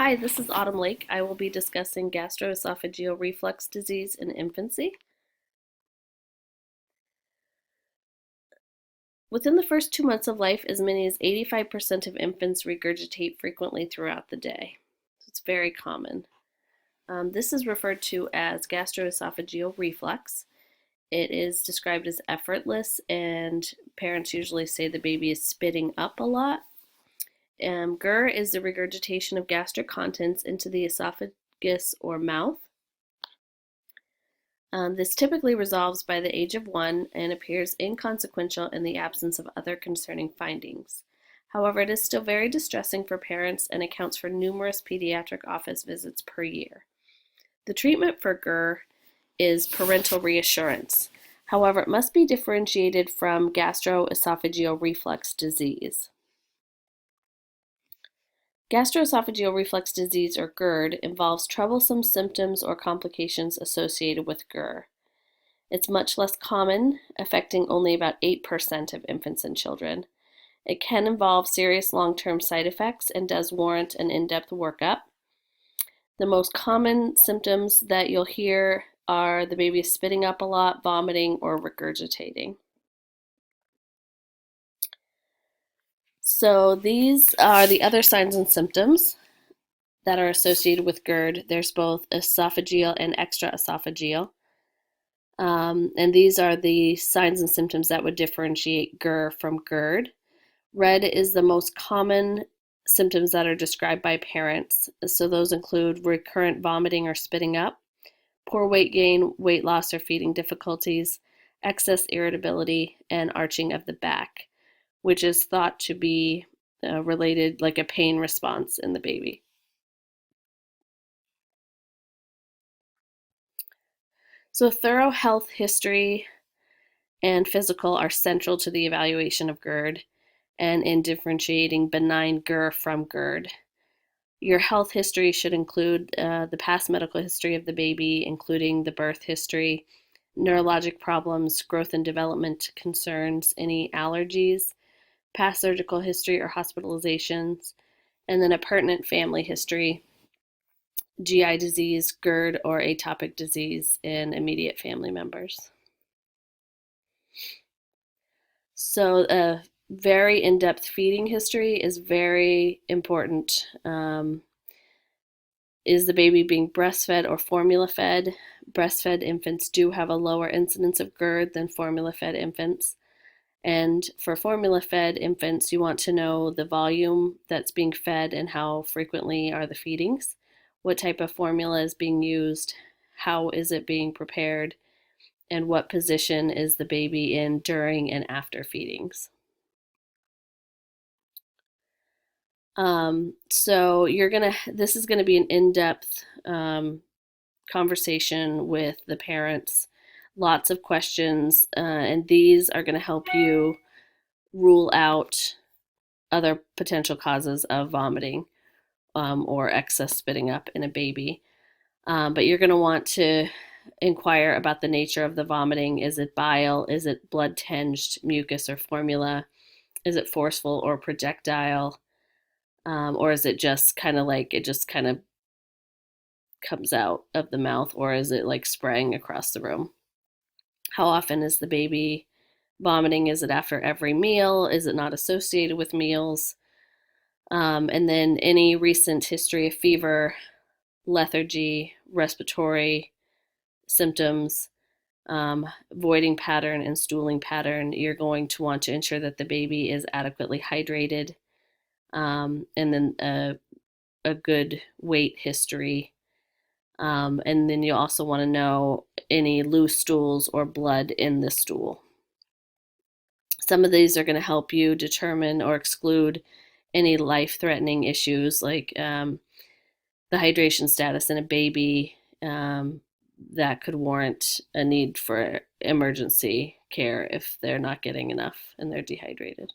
Hi, this is Autumn Lake. I will be discussing gastroesophageal reflux disease in infancy. Within the first 2 months of life, as many as 85% of infants regurgitate frequently throughout the day. So it's very common. This is referred to as gastroesophageal reflux. It is described as effortless, and parents usually say the baby is spitting up a lot. GER is the regurgitation of gastric contents into the esophagus or mouth. This typically resolves by the age of 1 and appears inconsequential in the absence of other concerning findings. However, it is still very distressing for parents and accounts for numerous pediatric office visits per year. The treatment for GER is parental reassurance. However, it must be differentiated from gastroesophageal reflux disease. Gastroesophageal reflux disease, or GERD, involves troublesome symptoms or complications associated with GER. It's much less common, affecting only about 8% of infants and children. It can involve serious long-term side effects and does warrant an in-depth workup. The most common symptoms that you'll hear are the baby spitting up a lot, vomiting, or regurgitating. So these are the other signs and symptoms that are associated with GERD. There's both esophageal and extraesophageal. And these are the signs and symptoms that would differentiate GER from GERD. Red is the most common symptoms that are described by parents. So those include recurrent vomiting or spitting up, poor weight gain, weight loss or feeding difficulties, excess irritability, and arching of the back, which is thought to be related, like a pain response in the baby. So thorough health history and physical are central to the evaluation of GERD and in differentiating benign GER from GERD. Your health history should include the past medical history of the baby, including the birth history, neurologic problems, growth and development concerns, any allergies, past surgical history or hospitalizations, and then a pertinent family history, GI disease, GERD, or atopic disease in immediate family members. So a very in-depth feeding history is very important. Is the baby being breastfed or formula fed? Breastfed infants do have a lower incidence of GERD than formula fed infants. And for formula fed infants, you want to know the volume that's being fed and how frequently are the feedings, what type of formula is being used, how is it being prepared, and what position is the baby in during and after feedings. So this is gonna be an in-depth conversation with the parents, lots of questions, and these are gonna help you rule out other potential causes of vomiting or excess spitting up in a baby. But you're gonna want to inquire about the nature of the vomiting. Is it bile? Is it blood-tinged mucus or formula? Is it forceful or projectile? Or is it just kind of like it just kind of comes out of the mouth, or is it like spraying across the room? How often is the baby vomiting? Is it after every meal? Is it not associated with meals? And then any recent history of fever, lethargy, respiratory symptoms, voiding pattern, and stooling pattern. You're going to want to ensure that the baby is adequately hydrated, and then a good weight history. And then you also want to know any loose stools or blood in the stool. Some of these are going to help you determine or exclude any life-threatening issues like the hydration status in a baby that could warrant a need for emergency care if they're not getting enough and they're dehydrated.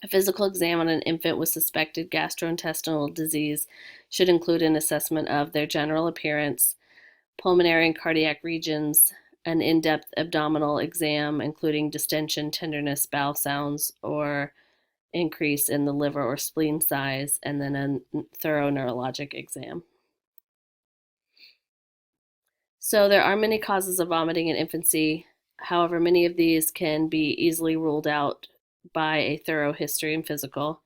A physical exam on an infant with suspected gastrointestinal disease should include an assessment of their general appearance, pulmonary and cardiac regions, an in-depth abdominal exam, including distension, tenderness, bowel sounds, or increase in the liver or spleen size, and then a thorough neurologic exam. So there are many causes of vomiting in infancy. However, many of these can be easily ruled out by a thorough history and physical.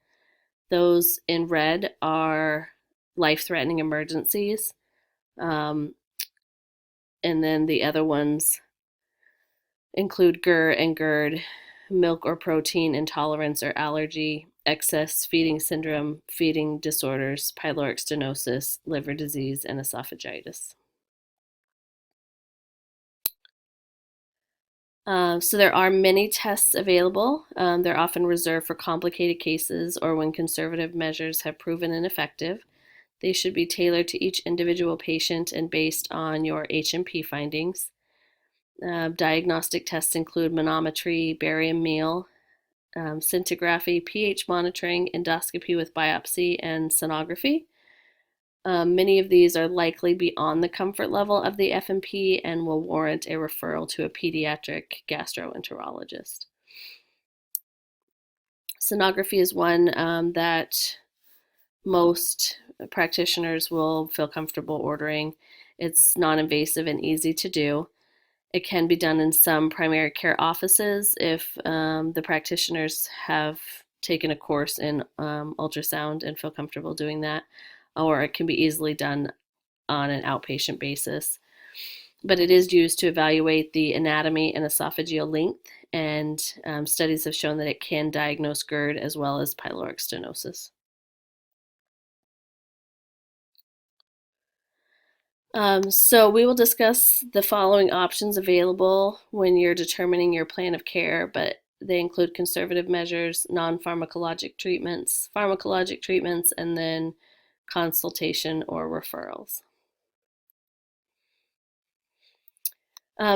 Those in red are life-threatening emergencies. Um, and then the other ones include GER and GERD, milk or protein intolerance or allergy, excess feeding syndrome, feeding disorders, pyloric stenosis, liver disease, and esophagitis. So there are many tests available. They're often reserved for complicated cases or when conservative measures have proven ineffective. They should be tailored to each individual patient and based on your H&P findings. Diagnostic tests include manometry, barium meal, scintigraphy, pH monitoring, endoscopy with biopsy, and sonography. Many of these are likely beyond the comfort level of the F&P and will warrant a referral to a pediatric gastroenterologist. Sonography is one that most practitioners will feel comfortable ordering. It's non-invasive and easy to do. It can be done in some primary care offices if the practitioners have taken a course in ultrasound and feel comfortable doing that, or it can be easily done on an outpatient basis. But it is used to evaluate the anatomy and esophageal length, and studies have shown that it can diagnose GERD as well as pyloric stenosis. So we will discuss the following options available when you're determining your plan of care, but they include conservative measures, non-pharmacologic treatments, pharmacologic treatments, and then consultation or referrals.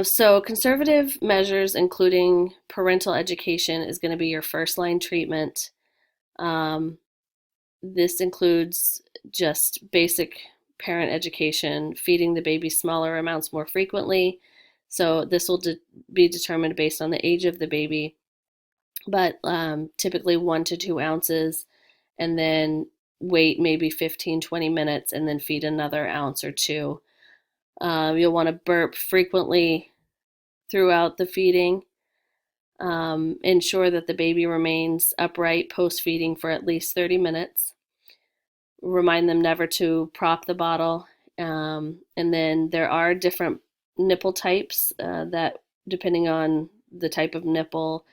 So conservative measures, including parental education, is going to be your first line treatment. This includes just basic parent education, feeding the baby smaller amounts more frequently. So this will be determined based on the age of the baby, but typically 1 to 2 ounces, and then wait maybe 15-20 minutes and then feed another ounce or two. You'll want to burp frequently throughout the feeding. Ensure that the baby remains upright post-feeding for at least 30 minutes. Remind them never to prop the bottle. And then there are different nipple types that, depending on the type of nipple,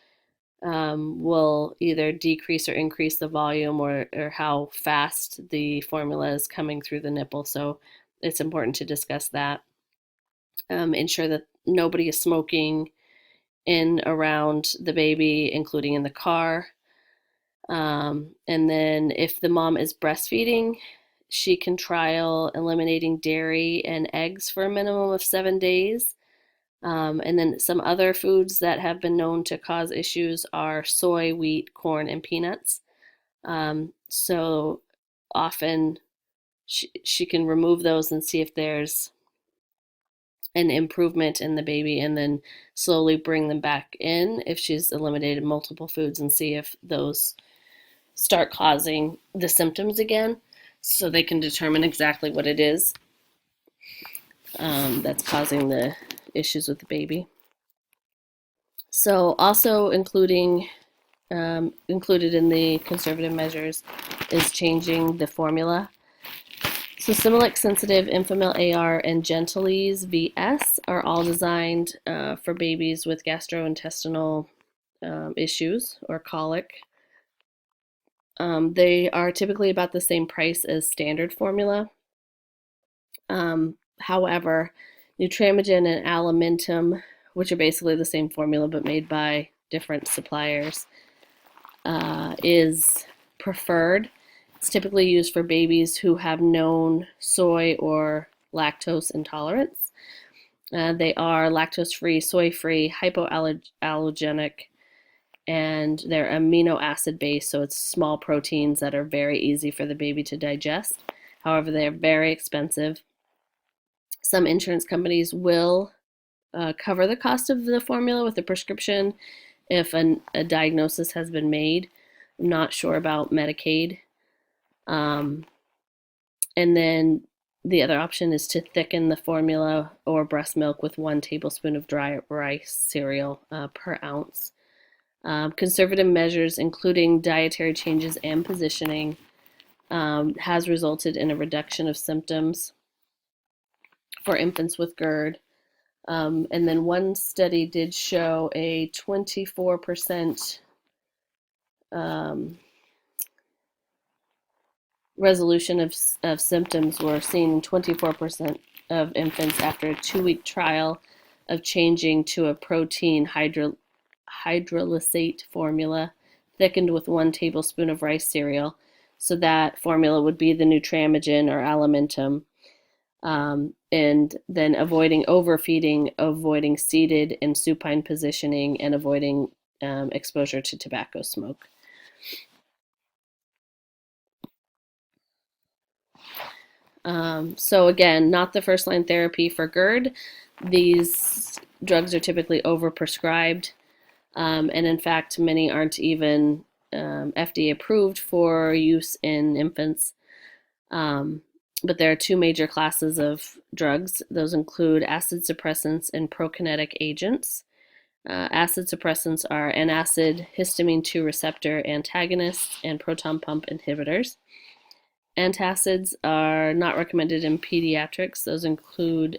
will either decrease or increase the volume or how fast the formula is coming through the nipple. So it's important to discuss that. Ensure that nobody is smoking in around the baby, including in the car. And then if the mom is breastfeeding, she can trial eliminating dairy and eggs for a minimum of 7 days. And then some other foods that have been known to cause issues are soy, wheat, corn, and peanuts. So often she can remove those and see if there's an improvement in the baby, and then slowly bring them back in if she's eliminated multiple foods and see if those start causing the symptoms again, so they can determine exactly what it is that's causing the issues with the baby. So also included in the conservative measures is changing the formula. So Similac Sensitive, Enfamil AR, and Gentilese VS are all designed for babies with gastrointestinal issues or colic. They are typically about the same price as standard formula. However, Nutramigen and Alimentum, which are basically the same formula but made by different suppliers, is preferred. It's typically used for babies who have known soy or lactose intolerance. They are lactose-free, soy-free, hypoallergenic, and they're amino acid based, so it's small proteins that are very easy for the baby to digest. However, they are very expensive. Some insurance companies will cover the cost of the formula with a prescription if a diagnosis has been made. I'm not sure about Medicaid. Um, and then the other option is to thicken the formula or breast milk with 1 tablespoon of dry rice cereal per ounce. Conservative measures, including dietary changes and positioning, has resulted in a reduction of symptoms for infants with GERD. And then one study did show a 24% resolution of symptoms were seen in 24% of infants after a 2-week trial of changing to a protein hydrolysate formula thickened with 1 tablespoon of rice cereal. So that formula would be the Nutramigen or Alimentum. And then avoiding overfeeding, avoiding seated and supine positioning, and avoiding exposure to tobacco smoke. So again, not the first line therapy for GERD. These drugs are typically overprescribed, and in fact, many aren't even FDA approved for use in infants. But there are 2 major classes of drugs. Those include acid suppressants and prokinetic agents. Acid suppressants are antacid histamine 2 receptor antagonists and proton pump inhibitors. Antacids are not recommended in pediatrics. Those include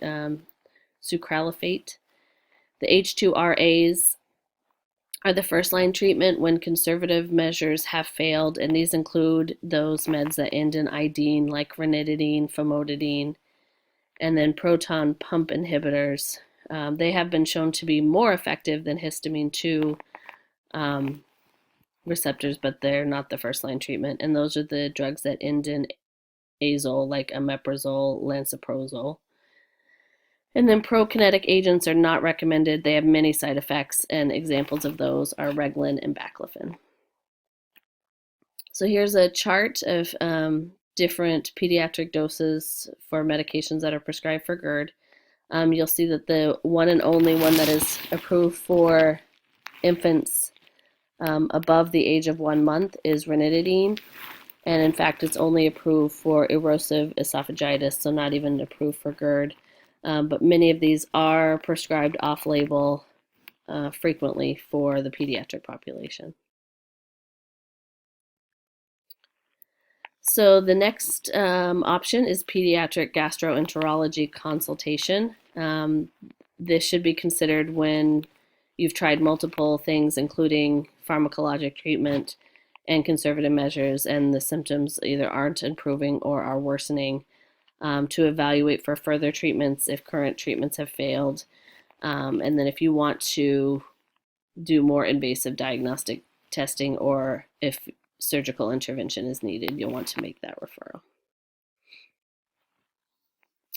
sucralfate. The H2RAs are the first line treatment when conservative measures have failed, and these include those meds that end in idine, like ranitidine, famotidine, and then proton pump inhibitors. They have been shown to be more effective than histamine 2 receptors, but they're not the first line treatment. And those are the drugs that end in azole, like omeprazole, lansoprazole. And then prokinetic agents are not recommended. They have many side effects, and examples of those are Reglan and baclofen. So here's a chart of different pediatric doses for medications that are prescribed for GERD. You'll see that the one and only one that is approved for infants above the age of 1 month is ranitidine. And in fact, it's only approved for erosive esophagitis, so not even approved for GERD. But many of these are prescribed off-label frequently for the pediatric population. So the next option is pediatric gastroenterology consultation. This should be considered when you've tried multiple things, including pharmacologic treatment and conservative measures, and the symptoms either aren't improving or are worsening, to evaluate for further treatments if current treatments have failed. And then if you want to do more invasive diagnostic testing or if surgical intervention is needed, you'll want to make that referral.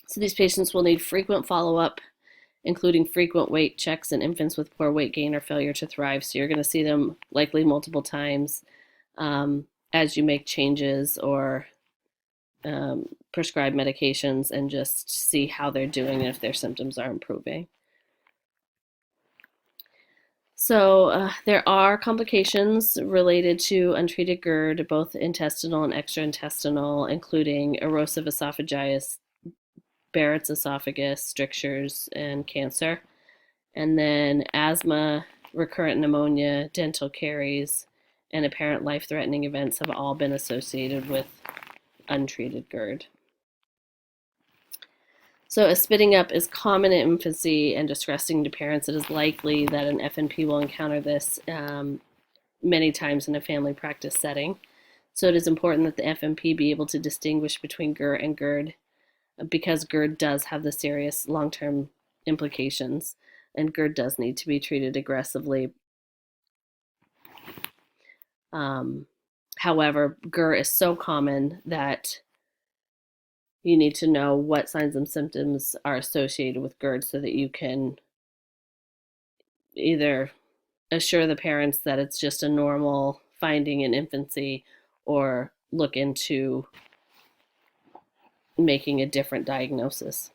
So these patients will need frequent follow-up, including frequent weight checks in infants with poor weight gain or failure to thrive. So you're going to see them likely multiple times as you make changes or prescribe medications, and just see how they're doing and if their symptoms are improving. So there are complications related to untreated GERD, both intestinal and extraintestinal, including erosive esophagitis, Barrett's esophagus, strictures, and cancer. And then asthma, recurrent pneumonia, dental caries, and apparent life-threatening events have all been associated with untreated GERD. So as spitting up is common in infancy and distressing to parents, it is likely that an FNP will encounter this many times in a family practice setting. So it is important that the FNP be able to distinguish between GERD and GERD, because GERD does have the serious long-term implications, and GERD does need to be treated aggressively. However, GERD is so common that you need to know what signs and symptoms are associated with GERD so that you can either assure the parents that it's just a normal finding in infancy or look into making a different diagnosis.